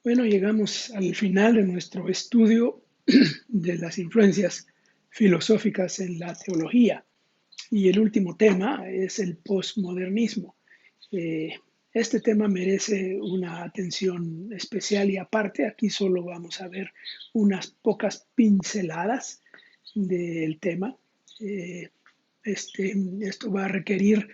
Bueno, llegamos al final de nuestro estudio de las influencias filosóficas en la teología y el último tema es el posmodernismo. Eh, este tema merece una atención especial y aparte. Aquí solo vamos a ver unas pocas pinceladas del tema. Eh, esto va a requerir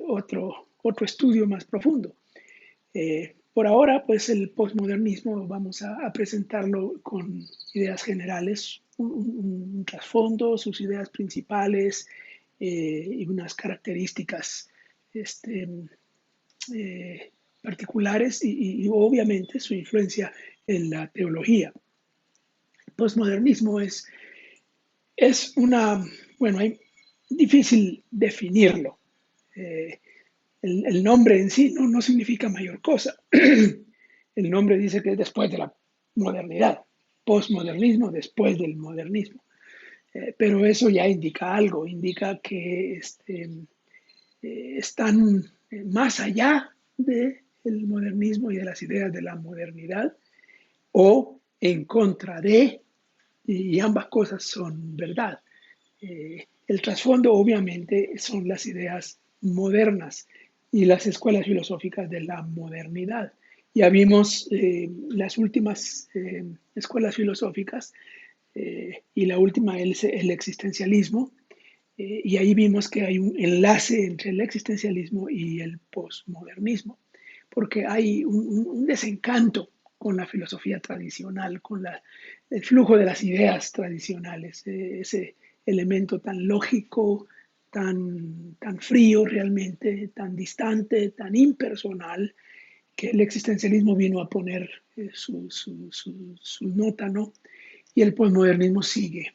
otro estudio más profundo. Por ahora, pues el posmodernismo vamos a presentarlo con ideas generales, un trasfondo, sus ideas principales y unas características este, particulares y obviamente su influencia en la teología. El posmodernismo es bueno, es difícil definirlo. Eh, el nombre en sí no significa mayor cosa. El nombre dice que es después de la modernidad, posmodernismo después del modernismo. Pero eso ya indica algo, indica que están más allá del modernismo y de las ideas de la modernidad o en contra de, y ambas cosas son verdad. El trasfondo obviamente son las ideas modernas y las escuelas filosóficas de la modernidad. Ya vimos las últimas escuelas filosóficas y la última es el existencialismo, y ahí vimos que hay un enlace entre el existencialismo y el posmodernismo, porque hay un desencanto con la filosofía tradicional, con el flujo de las ideas tradicionales, ese elemento tan lógico, tan frío realmente, tan distante, tan impersonal, que el existencialismo vino a poner su nota, ¿no? Y el posmodernismo sigue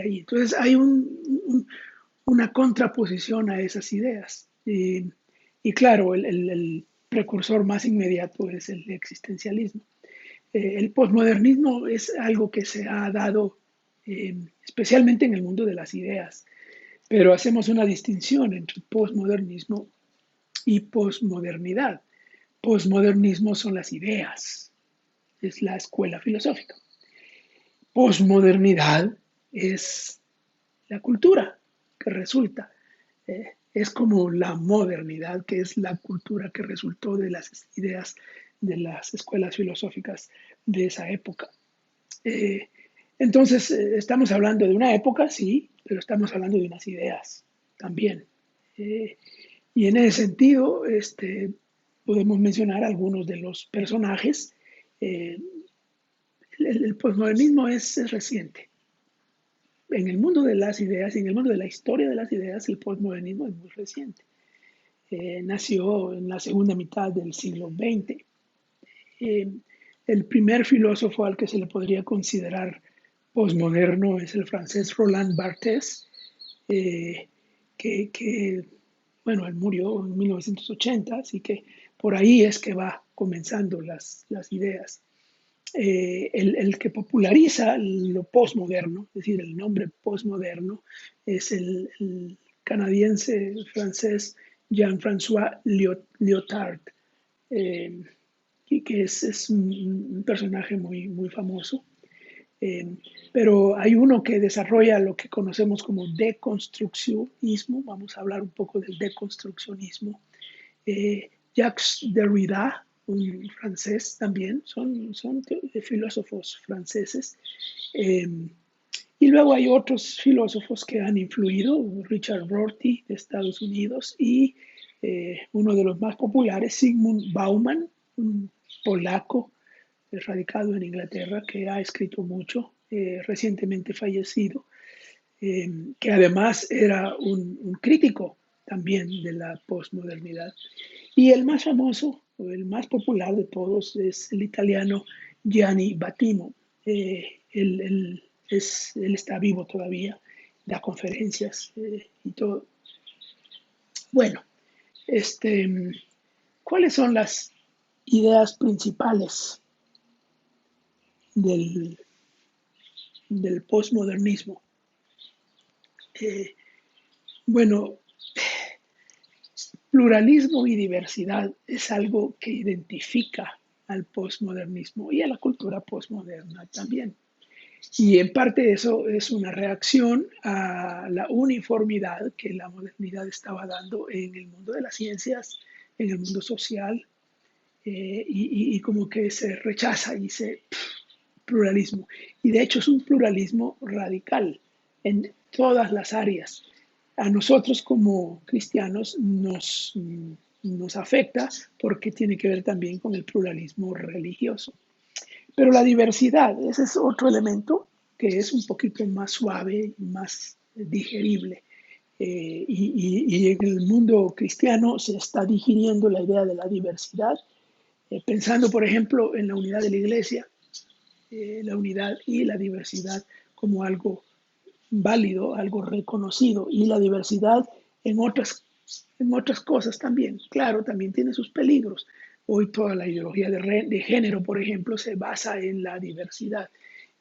ahí. Entonces hay una contraposición a esas ideas. Y claro, el precursor más inmediato es el existencialismo. El posmodernismo es algo que se ha dado especialmente en el mundo de las ideas, pero hacemos una distinción entre posmodernismo y posmodernidad. Posmodernismo son las ideas, es la escuela filosófica. Posmodernidad es la cultura que resulta. Es como la modernidad, que es la cultura que resultó de las ideas de las escuelas filosóficas de esa época. Eh, entonces, estamos hablando de una época, sí, pero estamos hablando de unas ideas también. Eh, y en ese sentido, podemos mencionar algunos de los personajes. Eh, el posmodernismo es reciente. En el mundo de las ideas y en el mundo de la historia de las ideas, el posmodernismo es muy reciente. Nació en la segunda mitad del siglo XX. Eh, el primer filósofo al que se le podría considerar posmoderno es el francés Roland Barthes, eh, que, bueno, él murió en 1980, así que por ahí es que va comenzando las ideas. El que populariza lo postmoderno, es decir, el nombre postmoderno, es el canadiense francés Jean-François Lyotard, eh, que es un personaje muy famoso. Eh, pero hay uno que desarrolla lo que conocemos como deconstruccionismo. Vamos a hablar un poco del deconstruccionismo. Jacques Derrida, un francés también, son filósofos franceses. Eh, y luego hay otros filósofos que han influido, Richard Rorty de Estados Unidos y uno de los más populares, Zygmunt Bauman, un polaco radicado en Inglaterra que ha escrito mucho, recientemente fallecido, que además era un crítico también de la posmodernidad. Y el más famoso, o el más popular de todos, es el italiano Gianni Battimo. Él está vivo todavía, da conferencias y todo. Bueno, este, ¿cuáles son las ideas principales del, del posmodernismo? Eh, bueno, pluralismo y diversidad es algo que identifica al posmodernismo y a la cultura posmoderna también. Y en parte eso es una reacción a la uniformidad que la modernidad estaba dando en el mundo de las ciencias, en el mundo social, y como que se rechaza y se pluralismo. Y de hecho es un pluralismo radical en todas las áreas. A nosotros como cristianos nos afecta porque tiene que ver también con el pluralismo religioso. Pero la diversidad, ese es otro elemento que es un poquito más suave y más digerible. Y en el mundo cristiano se está digiriendo la idea de la diversidad, pensando, por ejemplo, en la unidad de la iglesia, la unidad y la diversidad como algo válido, algo reconocido, y la diversidad en en otras cosas también. Claro, también tiene sus peligros. Hoy toda la ideología de género, por ejemplo, se basa en la diversidad,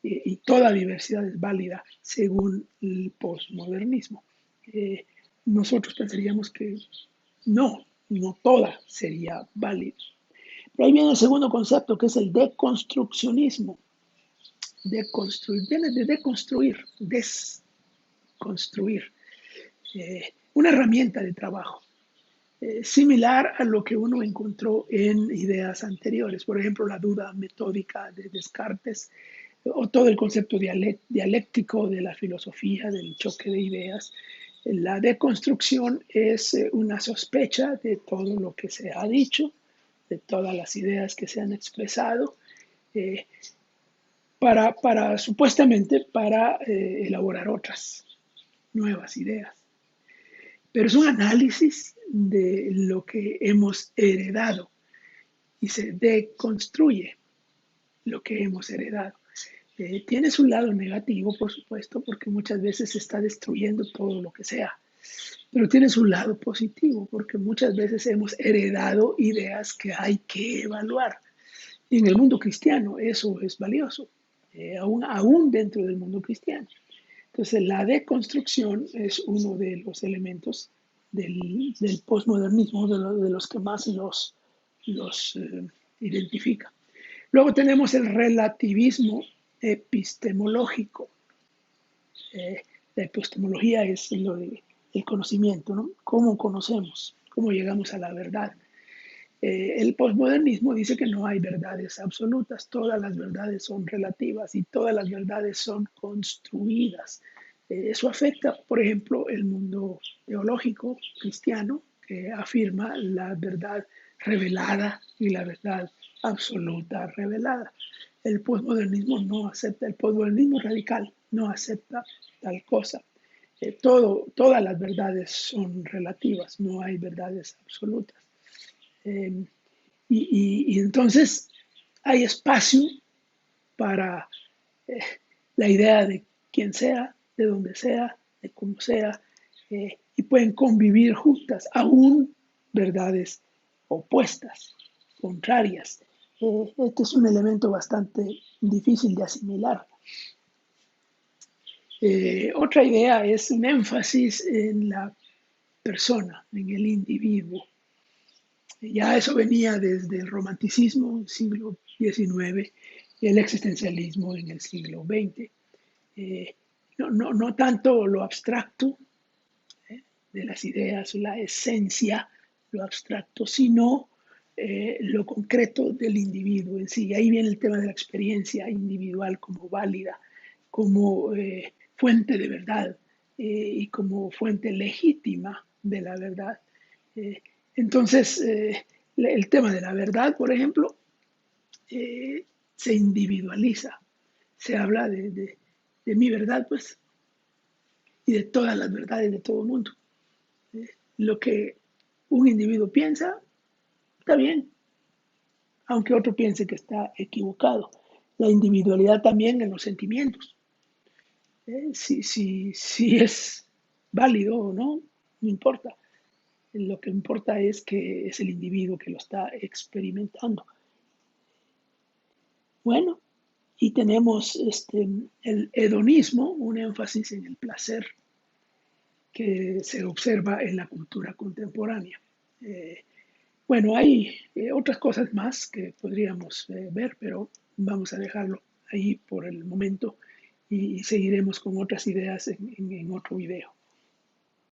y toda diversidad es válida según el posmodernismo. Eh, Nosotros pensaríamos que no toda sería válida. Pero ahí viene el segundo concepto, que es el deconstruccionismo. Deconstruir, viene de deconstruir, desconstruir, una herramienta de trabajo, similar a lo que uno encontró en ideas anteriores, por ejemplo, la duda metódica de Descartes, o todo el concepto dialéctico de la filosofía, del choque de ideas. La deconstrucción es una sospecha de todo lo que se ha dicho, de todas las ideas que se han expresado, eh, supuestamente para elaborar otras nuevas ideas. Pero es un análisis de lo que hemos heredado y se deconstruye lo que hemos heredado. Tiene su lado negativo, por supuesto, porque muchas veces se está destruyendo todo lo que sea, pero tiene su lado positivo, porque muchas veces hemos heredado ideas que hay que evaluar. Y en el mundo cristiano eso es valioso, aún dentro del mundo cristiano. Entonces, la deconstrucción es uno de los elementos del posmodernismo, de los que más los identifica. Luego tenemos el relativismo epistemológico. La epistemología es el conocimiento, ¿no? ¿Cómo conocemos? ¿Cómo llegamos a la verdad? El posmodernismo dice que no hay verdades absolutas, todas las verdades son relativas y todas las verdades son construidas. Eso afecta, por ejemplo, el mundo teológico cristiano, que afirma la verdad revelada y la verdad absoluta revelada. El posmodernismo no acepta, el posmodernismo radical no acepta tal cosa. Todas las verdades son relativas, no hay verdades absolutas. Eh, y entonces hay espacio para eh, la idea de quién sea, de dónde sea, de cómo sea, y pueden convivir juntas, aún verdades opuestas, contrarias. Este es un elemento bastante difícil de asimilar. Otra idea es un énfasis en la persona, en el individuo. Ya eso venía desde el romanticismo, siglo XIX, y el existencialismo en el siglo XX. No tanto lo abstracto de las ideas, la esencia, lo abstracto, sino lo concreto del individuo en sí. Ahí viene el tema de la experiencia individual como válida, como fuente de verdad, y como fuente legítima de la verdad. Eh, entonces, el tema de la verdad, por ejemplo, se individualiza. Se habla de mi verdad, pues, y de todas las verdades de todo el mundo. Lo que un individuo piensa, está bien, aunque otro piense que está equivocado. La individualidad también en los sentimientos. Si es válido o no, no importa. Lo que importa es que es el individuo que lo está experimentando. Bueno, y tenemos el hedonismo, un énfasis en el placer que se observa en la cultura contemporánea. Bueno, hay otras cosas más que podríamos ver, pero vamos a dejarlo ahí por el momento y seguiremos con otras ideas en otro video.